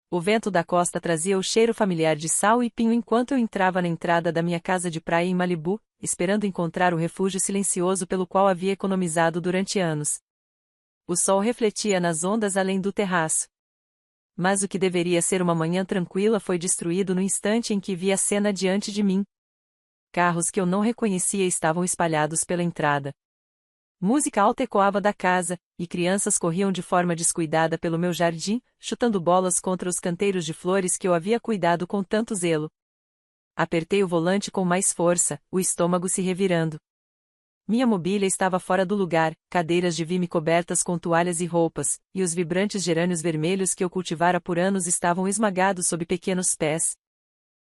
O vento da costa trazia o cheiro familiar de sal e pinho enquanto eu entrava na entrada da minha casa de praia em Malibu, esperando encontrar o refúgio silencioso pelo qual havia economizado durante anos. O sol refletia nas ondas além do terraço. Mas o que deveria ser uma manhã tranquila foi destruído no instante em que vi a cena diante de mim. Carros que eu não reconhecia estavam espalhados pela entrada. Música alta ecoava da casa, e crianças corriam de forma descuidada pelo meu jardim, chutando bolas contra os canteiros de flores que eu havia cuidado com tanto zelo. Apertei o volante com mais força, o estômago se revirando. Minha mobília estava fora do lugar, cadeiras de vime cobertas com toalhas e roupas, e os vibrantes gerânios vermelhos que eu cultivara por anos estavam esmagados sob pequenos pés.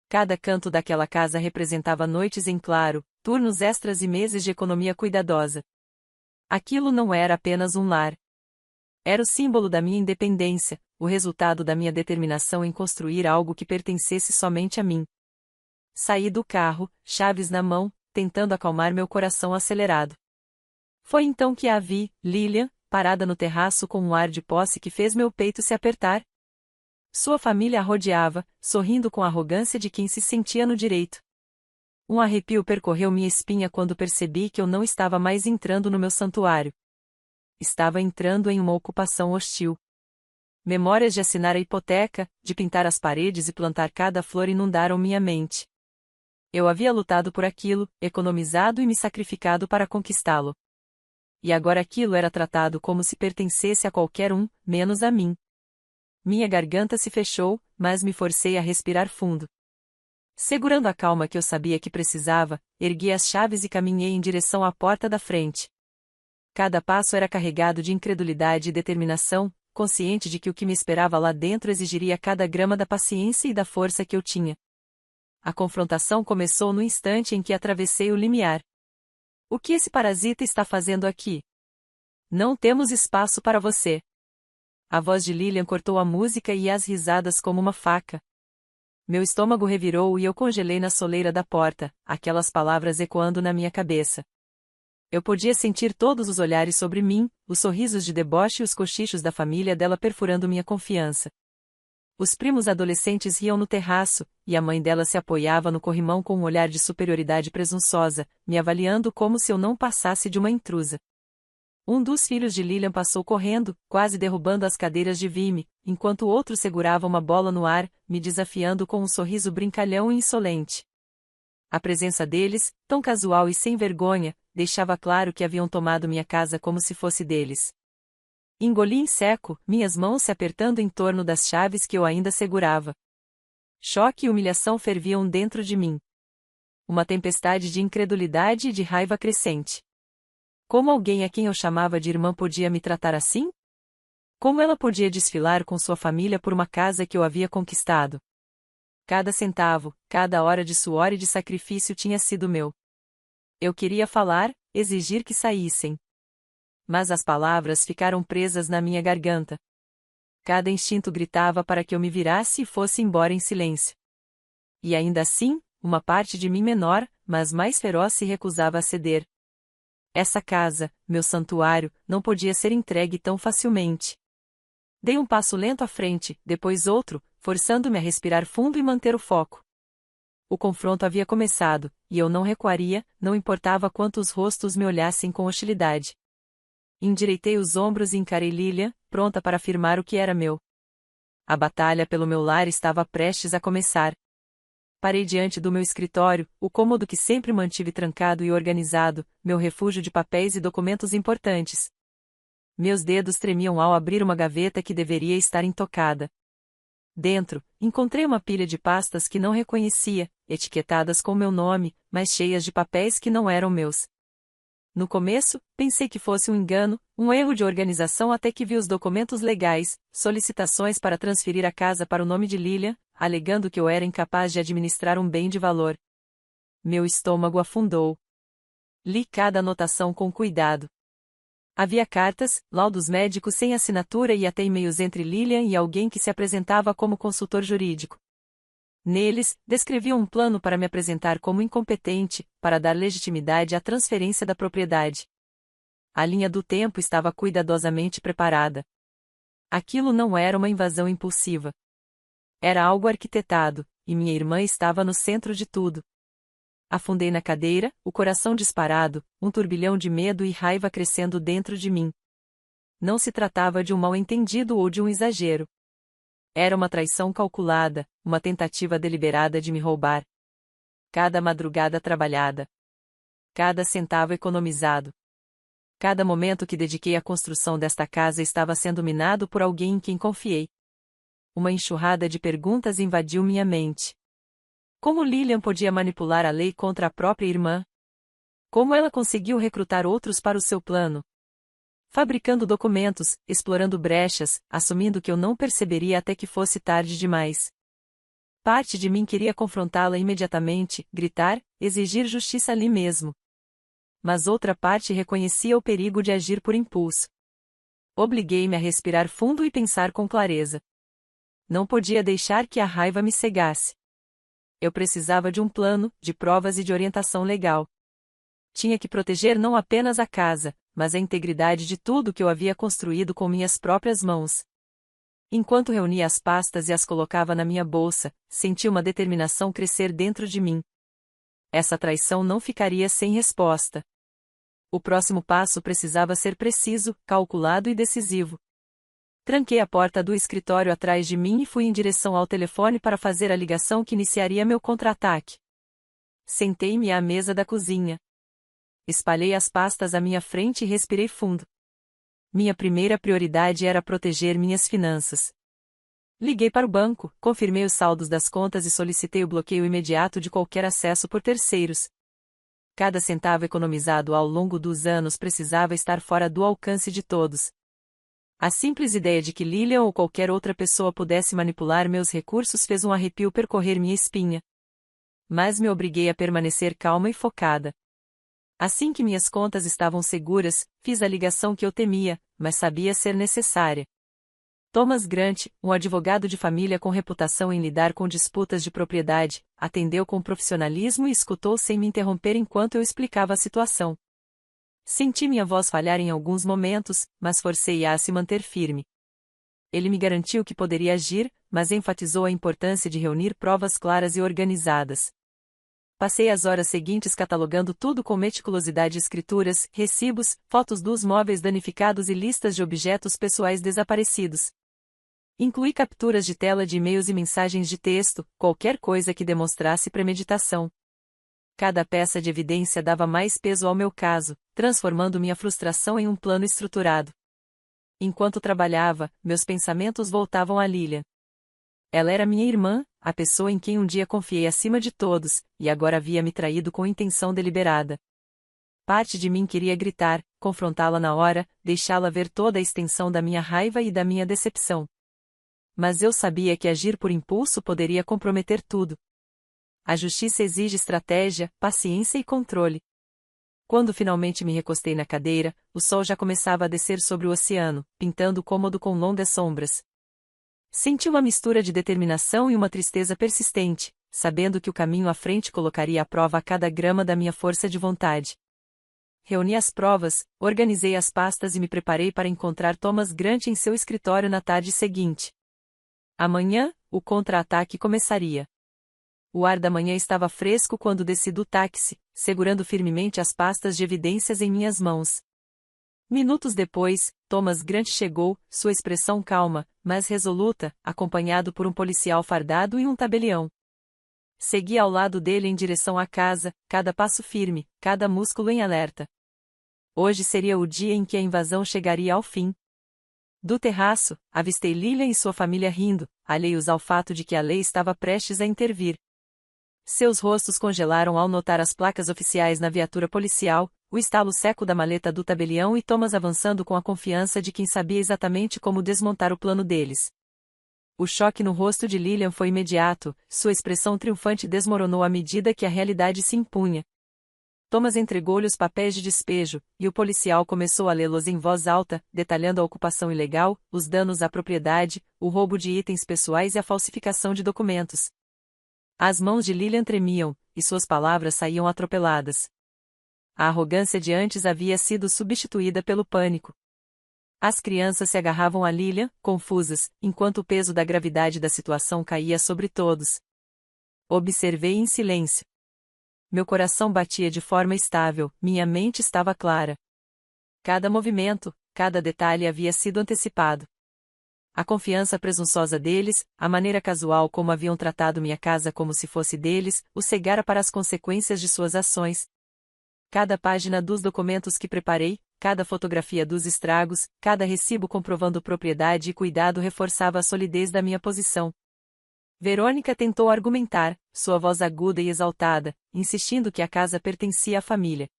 Cada canto daquela casa representava noites em claro, turnos extras e meses de economia cuidadosa. Aquilo não era apenas um lar. Era o símbolo da minha independência, o resultado da minha determinação em construir algo que pertencesse somente a mim. Saí do carro, chaves na mão, tentando acalmar meu coração acelerado. Foi então que a vi, Lilian, parada no terraço com um ar de posse que fez meu peito se apertar. Sua família a rodeava, sorrindo com a arrogância de quem se sentia no direito. Um arrepio percorreu minha espinha quando percebi que eu não estava mais entrando no meu santuário. Estava entrando em uma ocupação hostil. Memórias de assinar a hipoteca, de pintar as paredes e plantar cada flor inundaram minha mente. Eu havia lutado por aquilo, economizado e me sacrificado para conquistá-lo. E agora aquilo era tratado como se pertencesse a qualquer um, menos a mim. Minha garganta se fechou, mas me forcei a respirar fundo. Segurando a calma que eu sabia que precisava, ergui as chaves e caminhei em direção à porta da frente. Cada passo era carregado de incredulidade e determinação, consciente de que o que me esperava lá dentro exigiria cada grama da paciência e da força que eu tinha. A confrontação começou no instante em que atravessei o limiar. O que esse parasita está fazendo aqui? Não temos espaço para você. A voz de Lilian cortou a música e as risadas como uma faca. Meu estômago revirou e eu congelei na soleira da porta, aquelas palavras ecoando na minha cabeça. Eu podia sentir todos os olhares sobre mim, os sorrisos de deboche e os cochichos da família dela perfurando minha confiança. Os primos adolescentes riam no terraço, e a mãe dela se apoiava no corrimão com um olhar de superioridade presunçosa, me avaliando como se eu não passasse de uma intrusa. Um dos filhos de Lilian passou correndo, quase derrubando as cadeiras de vime, enquanto o outro segurava uma bola no ar, me desafiando com um sorriso brincalhão e insolente. A presença deles, tão casual e sem vergonha, deixava claro que haviam tomado minha casa como se fosse deles. Engoli em seco, minhas mãos se apertando em torno das chaves que eu ainda segurava. Choque e humilhação ferviam dentro de mim. Uma tempestade de incredulidade e de raiva crescente. Como alguém a quem eu chamava de irmã podia me tratar assim? Como ela podia desfilar com sua família por uma casa que eu havia conquistado? Cada centavo, cada hora de suor e de sacrifício tinha sido meu. Eu queria falar, exigir que saíssem. Mas as palavras ficaram presas na minha garganta. Cada instinto gritava para que eu me virasse e fosse embora em silêncio. E ainda assim, uma parte de mim menor, mas mais feroz se recusava a ceder. Essa casa, meu santuário, não podia ser entregue tão facilmente. Dei um passo lento à frente, depois outro, forçando-me a respirar fundo e manter o foco. O confronto havia começado, e eu não recuaria, não importava quantos rostos me olhassem com hostilidade. Endireitei os ombros e encarei Lilian, pronta para afirmar o que era meu. A batalha pelo meu lar estava prestes a começar. Parei diante do meu escritório, o cômodo que sempre mantive trancado e organizado, meu refúgio de papéis e documentos importantes. Meus dedos tremiam ao abrir uma gaveta que deveria estar intocada. Dentro, encontrei uma pilha de pastas que não reconhecia, etiquetadas com meu nome, mas cheias de papéis que não eram meus. No começo, pensei que fosse um engano, um erro de organização até que vi os documentos legais, solicitações para transferir a casa para o nome de Lilian, alegando que eu era incapaz de administrar um bem de valor. Meu estômago afundou. Li cada anotação com cuidado. Havia cartas, laudos médicos sem assinatura e até e-mails entre Lilian e alguém que se apresentava como consultor jurídico. Neles, descreviam um plano para me apresentar como incompetente, para dar legitimidade à transferência da propriedade. A linha do tempo estava cuidadosamente preparada. Aquilo não era uma invasão impulsiva. Era algo arquitetado, e minha irmã estava no centro de tudo. Afundei na cadeira, o coração disparado, um turbilhão de medo e raiva crescendo dentro de mim. Não se tratava de um mal-entendido ou de um exagero. Era uma traição calculada, uma tentativa deliberada de me roubar. Cada madrugada trabalhada. Cada centavo economizado. Cada momento que dediquei à construção desta casa estava sendo minado por alguém em quem confiei. Uma enxurrada de perguntas invadiu minha mente. Como Lilian podia manipular a lei contra a própria irmã? Como ela conseguiu recrutar outros para o seu plano? Fabricando documentos, explorando brechas, assumindo que eu não perceberia até que fosse tarde demais. Parte de mim queria confrontá-la imediatamente, gritar, exigir justiça ali mesmo. Mas outra parte reconhecia o perigo de agir por impulso. Obriguei-me a respirar fundo e pensar com clareza. Não podia deixar que a raiva me cegasse. Eu precisava de um plano, de provas e de orientação legal. Tinha que proteger não apenas a casa, mas a integridade de tudo que eu havia construído com minhas próprias mãos. Enquanto reunia as pastas e as colocava na minha bolsa, senti uma determinação crescer dentro de mim. Essa traição não ficaria sem resposta. O próximo passo precisava ser preciso, calculado e decisivo. Tranquei a porta do escritório atrás de mim e fui em direção ao telefone para fazer a ligação que iniciaria meu contra-ataque. Sentei-me à mesa da cozinha. Espalhei as pastas à minha frente e respirei fundo. Minha primeira prioridade era proteger minhas finanças. Liguei para o banco, confirmei os saldos das contas e solicitei o bloqueio imediato de qualquer acesso por terceiros. Cada centavo economizado ao longo dos anos precisava estar fora do alcance de todos. A simples ideia de que Lilian ou qualquer outra pessoa pudesse manipular meus recursos fez um arrepio percorrer minha espinha. Mas me obriguei a permanecer calma e focada. Assim que minhas contas estavam seguras, fiz a ligação que eu temia, mas sabia ser necessária. Thomas Grant, um advogado de família com reputação em lidar com disputas de propriedade, atendeu com profissionalismo e escutou sem me interromper enquanto eu explicava a situação. Senti minha voz falhar em alguns momentos, mas forcei-a a se manter firme. Ele me garantiu que poderia agir, mas enfatizou a importância de reunir provas claras e organizadas. Passei as horas seguintes catalogando tudo com meticulosidade: escrituras, recibos, fotos dos móveis danificados e listas de objetos pessoais desaparecidos. Incluí capturas de tela de e-mails e mensagens de texto, qualquer coisa que demonstrasse premeditação. Cada peça de evidência dava mais peso ao meu caso, transformando minha frustração em um plano estruturado. Enquanto trabalhava, meus pensamentos voltavam a Lilian. Ela era minha irmã, a pessoa em quem um dia confiei acima de todos, e agora havia me traído com intenção deliberada. Parte de mim queria gritar, confrontá-la na hora, deixá-la ver toda a extensão da minha raiva e da minha decepção. Mas eu sabia que agir por impulso poderia comprometer tudo. A justiça exige estratégia, paciência e controle. Quando finalmente me recostei na cadeira, o sol já começava a descer sobre o oceano, pintando o cômodo com longas sombras. Senti uma mistura de determinação e uma tristeza persistente, sabendo que o caminho à frente colocaria à prova a cada grama da minha força de vontade. Reuni as provas, organizei as pastas e me preparei para encontrar Thomas Grant em seu escritório na tarde seguinte. Amanhã, o contra-ataque começaria. O ar da manhã estava fresco quando desci do táxi, segurando firmemente as pastas de evidências em minhas mãos. Minutos depois, Thomas Grant chegou, sua expressão calma, mas resoluta, acompanhado por um policial fardado e um tabelião. Segui ao lado dele em direção à casa, cada passo firme, cada músculo em alerta. Hoje seria o dia em que a invasão chegaria ao fim. Do terraço, avistei Lilian e sua família rindo, alheios ao fato de que a lei estava prestes a intervir. Seus rostos congelaram ao notar as placas oficiais na viatura policial, o estalo seco da maleta do tabelião e Thomas avançando com a confiança de quem sabia exatamente como desmontar o plano deles. O choque no rosto de Lilian foi imediato, sua expressão triunfante desmoronou à medida que a realidade se impunha. Thomas entregou-lhe os papéis de despejo, e o policial começou a lê-los em voz alta, detalhando a ocupação ilegal, os danos à propriedade, o roubo de itens pessoais e a falsificação de documentos. As mãos de Lilian tremiam, e suas palavras saíam atropeladas. A arrogância de antes havia sido substituída pelo pânico. As crianças se agarravam a Lilian, confusas, enquanto o peso da gravidade da situação caía sobre todos. Observei em silêncio. Meu coração batia de forma estável, minha mente estava clara. Cada movimento, cada detalhe havia sido antecipado. A confiança presunçosa deles, a maneira casual como haviam tratado minha casa como se fosse deles, os cegara para as consequências de suas ações. Cada página dos documentos que preparei, cada fotografia dos estragos, cada recibo comprovando propriedade e cuidado reforçava a solidez da minha posição. Verônica tentou argumentar, sua voz aguda e exaltada, insistindo que a casa pertencia à família.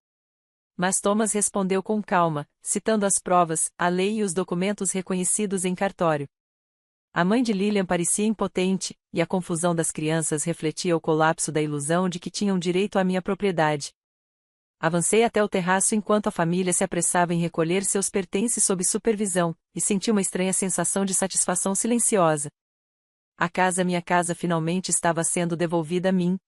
Mas Thomas respondeu com calma, citando as provas, a lei e os documentos reconhecidos em cartório. A mãe de Lilian parecia impotente, e a confusão das crianças refletia o colapso da ilusão de que tinham direito à minha propriedade. Avancei até o terraço enquanto a família se apressava em recolher seus pertences sob supervisão, e senti uma estranha sensação de satisfação silenciosa. Minha casa finalmente estava sendo devolvida a mim.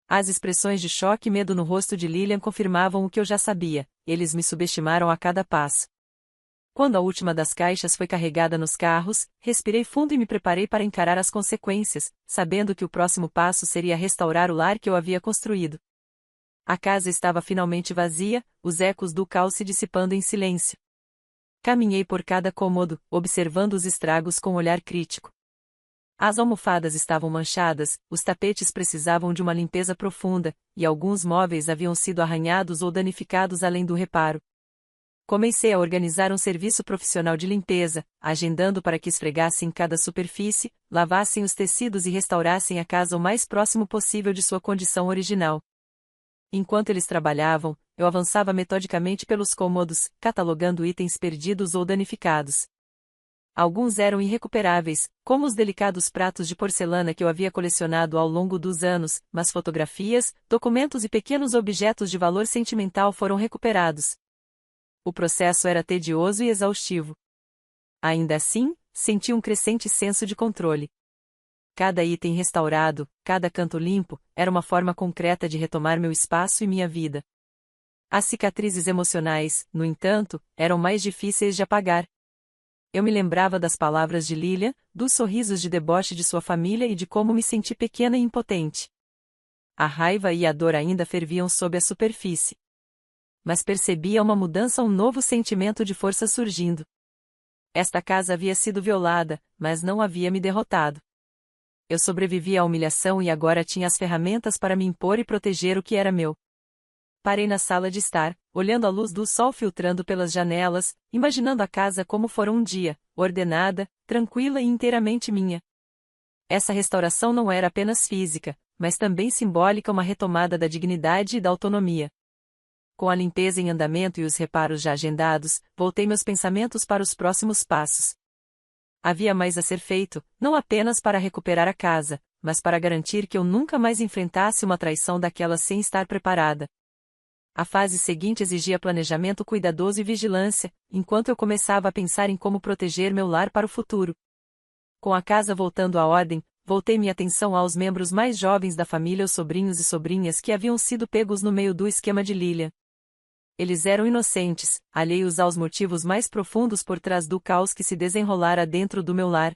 As expressões de choque e medo no rosto de Lilian confirmavam o que eu já sabia, eles me subestimaram a cada passo. Quando a última das caixas foi carregada nos carros, respirei fundo e me preparei para encarar as consequências, sabendo que o próximo passo seria restaurar o lar que eu havia construído. A casa estava finalmente vazia, os ecos do caos se dissipando em silêncio. Caminhei por cada cômodo, observando os estragos com olhar crítico. As almofadas estavam manchadas, os tapetes precisavam de uma limpeza profunda, e alguns móveis haviam sido arranhados ou danificados além do reparo. Comecei a organizar um serviço profissional de limpeza, agendando para que esfregassem cada superfície, lavassem os tecidos e restaurassem a casa o mais próximo possível de sua condição original. Enquanto eles trabalhavam, eu avançava metodicamente pelos cômodos, catalogando itens perdidos ou danificados. Alguns eram irrecuperáveis, como os delicados pratos de porcelana que eu havia colecionado ao longo dos anos, mas fotografias, documentos e pequenos objetos de valor sentimental foram recuperados. O processo era tedioso e exaustivo. Ainda assim, senti um crescente senso de controle. Cada item restaurado, cada canto limpo, era uma forma concreta de retomar meu espaço e minha vida. As cicatrizes emocionais, no entanto, eram mais difíceis de apagar. Eu me lembrava das palavras de Lilian, dos sorrisos de deboche de sua família e de como me senti pequena e impotente. A raiva e a dor ainda ferviam sob a superfície. Mas percebia uma mudança, um novo sentimento de força surgindo. Esta casa havia sido violada, mas não havia me derrotado. Eu sobrevivi à humilhação e agora tinha as ferramentas para me impor e proteger o que era meu. Parei na sala de estar, olhando a luz do sol filtrando pelas janelas, imaginando a casa como fora um dia, ordenada, tranquila e inteiramente minha. Essa restauração não era apenas física, mas também simbólica, uma retomada da dignidade e da autonomia. Com a limpeza em andamento e os reparos já agendados, voltei meus pensamentos para os próximos passos. Havia mais a ser feito, não apenas para recuperar a casa, mas para garantir que eu nunca mais enfrentasse uma traição daquela sem estar preparada. A fase seguinte exigia planejamento cuidadoso e vigilância, enquanto eu começava a pensar em como proteger meu lar para o futuro. Com a casa voltando à ordem, voltei minha atenção aos membros mais jovens da família, os sobrinhos e sobrinhas que haviam sido pegos no meio do esquema de Lilian. Eles eram inocentes, alheios aos motivos mais profundos por trás do caos que se desenrolara dentro do meu lar.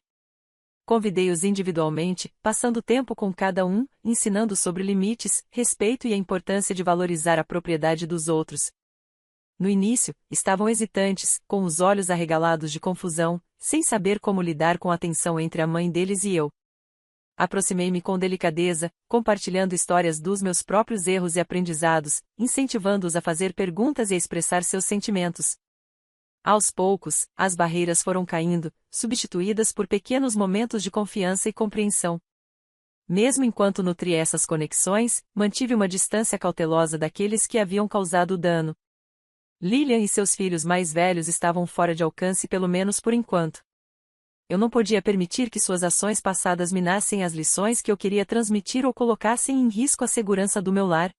Convidei-os individualmente, passando tempo com cada um, ensinando sobre limites, respeito e a importância de valorizar a propriedade dos outros. No início, estavam hesitantes, com os olhos arregalados de confusão, sem saber como lidar com a tensão entre a mãe deles e eu. Aproximei-me com delicadeza, compartilhando histórias dos meus próprios erros e aprendizados, incentivando-os a fazer perguntas e a expressar seus sentimentos. Aos poucos, as barreiras foram caindo, substituídas por pequenos momentos de confiança e compreensão. Mesmo enquanto nutria essas conexões, mantive uma distância cautelosa daqueles que haviam causado o dano. Lilian e seus filhos mais velhos estavam fora de alcance, pelo menos por enquanto. Eu não podia permitir que suas ações passadas minassem as lições que eu queria transmitir ou colocassem em risco a segurança do meu lar.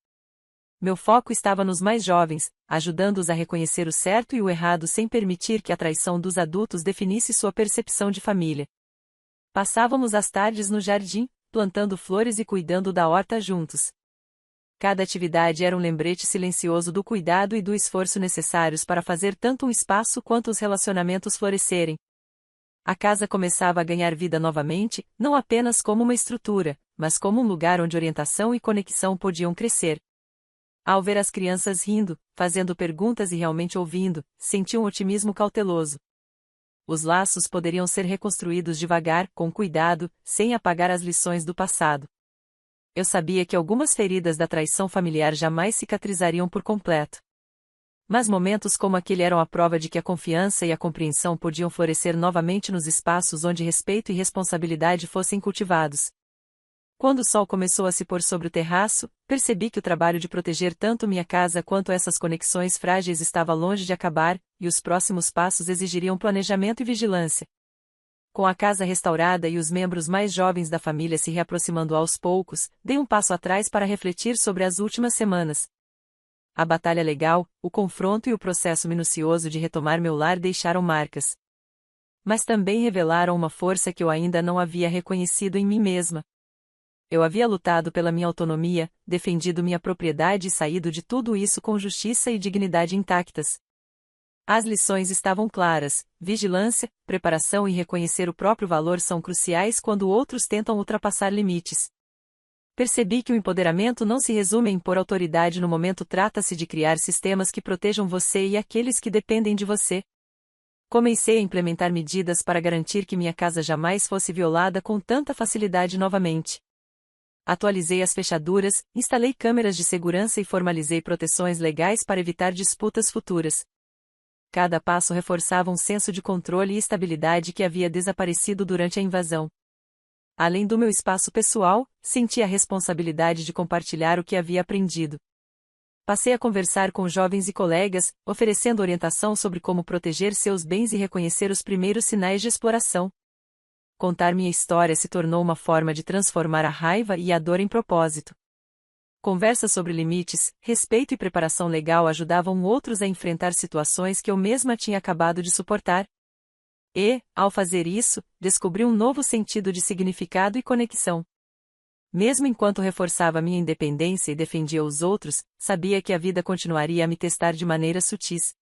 Meu foco estava nos mais jovens, ajudando-os a reconhecer o certo e o errado sem permitir que a traição dos adultos definisse sua percepção de família. Passávamos as tardes no jardim, plantando flores e cuidando da horta juntos. Cada atividade era um lembrete silencioso do cuidado e do esforço necessários para fazer tanto um espaço quanto os relacionamentos florescerem. A casa começava a ganhar vida novamente, não apenas como uma estrutura, mas como um lugar onde orientação e conexão podiam crescer. Ao ver as crianças rindo, fazendo perguntas e realmente ouvindo, senti um otimismo cauteloso. Os laços poderiam ser reconstruídos devagar, com cuidado, sem apagar as lições do passado. Eu sabia que algumas feridas da traição familiar jamais cicatrizariam por completo. Mas momentos como aquele eram a prova de que a confiança e a compreensão podiam florescer novamente nos espaços onde respeito e responsabilidade fossem cultivados. Quando o sol começou a se pôr sobre o terraço, percebi que o trabalho de proteger tanto minha casa quanto essas conexões frágeis estava longe de acabar, e os próximos passos exigiriam planejamento e vigilância. Com a casa restaurada e os membros mais jovens da família se reaproximando aos poucos, dei um passo atrás para refletir sobre as últimas semanas. A batalha legal, o confronto e o processo minucioso de retomar meu lar deixaram marcas. Mas também revelaram uma força que eu ainda não havia reconhecido em mim mesma. Eu havia lutado pela minha autonomia, defendido minha propriedade e saído de tudo isso com justiça e dignidade intactas. As lições estavam claras: vigilância, preparação e reconhecer o próprio valor são cruciais quando outros tentam ultrapassar limites. Percebi que o empoderamento não se resume a impor autoridade no momento, trata-se de criar sistemas que protejam você e aqueles que dependem de você. Comecei a implementar medidas para garantir que minha casa jamais fosse violada com tanta facilidade novamente. Atualizei as fechaduras, instalei câmeras de segurança e formalizei proteções legais para evitar disputas futuras. Cada passo reforçava um senso de controle e estabilidade que havia desaparecido durante a invasão. Além do meu espaço pessoal, senti a responsabilidade de compartilhar o que havia aprendido. Passei a conversar com jovens e colegas, oferecendo orientação sobre como proteger seus bens e reconhecer os primeiros sinais de exploração. Contar minha história se tornou uma forma de transformar a raiva e a dor em propósito. Conversas sobre limites, respeito e preparação legal ajudavam outros a enfrentar situações que eu mesma tinha acabado de suportar. E, ao fazer isso, descobri um novo sentido de significado e conexão. Mesmo enquanto reforçava minha independência e defendia os outros, sabia que a vida continuaria a me testar de maneiras sutis.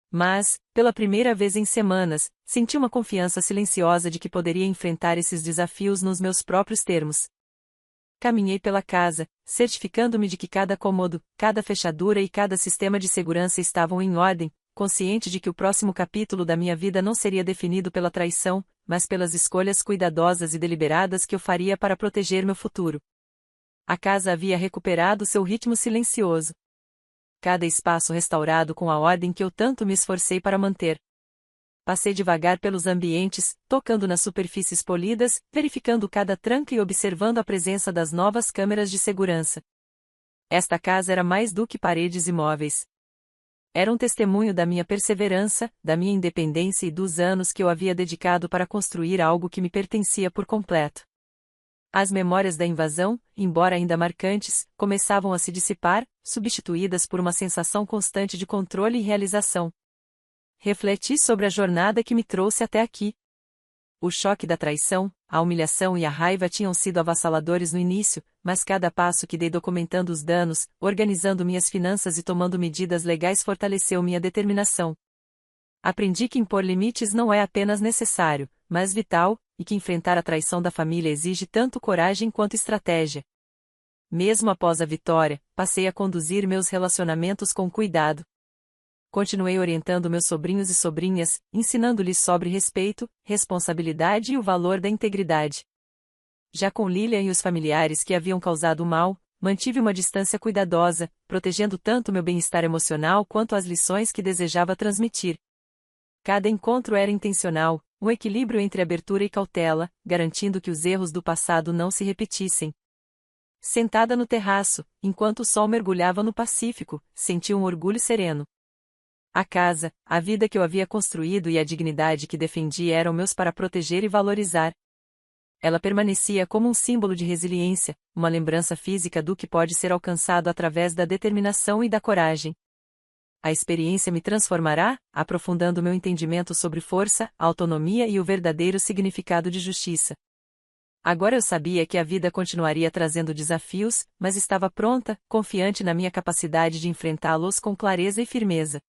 Mas, pela primeira vez em semanas, senti uma confiança silenciosa de que poderia enfrentar esses desafios nos meus próprios termos. Caminhei pela casa, certificando-me de que cada cômodo, cada fechadura e cada sistema de segurança estavam em ordem, consciente de que o próximo capítulo da minha vida não seria definido pela traição, mas pelas escolhas cuidadosas e deliberadas que eu faria para proteger meu futuro. A casa havia recuperado seu ritmo silencioso. Cada espaço restaurado com a ordem que eu tanto me esforcei para manter. Passei devagar pelos ambientes, tocando nas superfícies polidas, verificando cada tranca e observando a presença das novas câmeras de segurança. Esta casa era mais do que paredes e móveis. Era um testemunho da minha perseverança, da minha independência e dos anos que eu havia dedicado para construir algo que me pertencia por completo. As memórias da invasão, embora ainda marcantes, começavam a se dissipar, substituídas por uma sensação constante de controle e realização. Refleti sobre a jornada que me trouxe até aqui. O choque da traição, a humilhação e a raiva tinham sido avassaladores no início, mas cada passo que dei documentando os danos, organizando minhas finanças e tomando medidas legais fortaleceu minha determinação. Aprendi que impor limites não é apenas necessário, mas vital, e que enfrentar a traição da família exige tanto coragem quanto estratégia. Mesmo após a vitória, passei a conduzir meus relacionamentos com cuidado. Continuei orientando meus sobrinhos e sobrinhas, ensinando-lhes sobre respeito, responsabilidade e o valor da integridade. Já com Lilian e os familiares que haviam causado mal, mantive uma distância cuidadosa, protegendo tanto meu bem-estar emocional quanto as lições que desejava transmitir. Cada encontro era intencional, um equilíbrio entre abertura e cautela, garantindo que os erros do passado não se repetissem. Sentada no terraço, enquanto o sol mergulhava no Pacífico, senti um orgulho sereno. A casa, a vida que eu havia construído e a dignidade que defendi eram meus para proteger e valorizar. Ela permanecia como um símbolo de resiliência, uma lembrança física do que pode ser alcançado através da determinação e da coragem. A experiência me transformará, aprofundando meu entendimento sobre força, autonomia e o verdadeiro significado de justiça. Agora eu sabia que a vida continuaria trazendo desafios, mas estava pronta, confiante na minha capacidade de enfrentá-los com clareza e firmeza.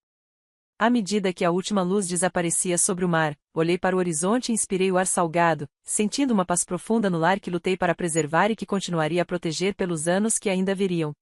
À medida que a última luz desaparecia sobre o mar, olhei para o horizonte e inspirei o ar salgado, sentindo uma paz profunda no lar que lutei para preservar e que continuaria a proteger pelos anos que ainda viriam.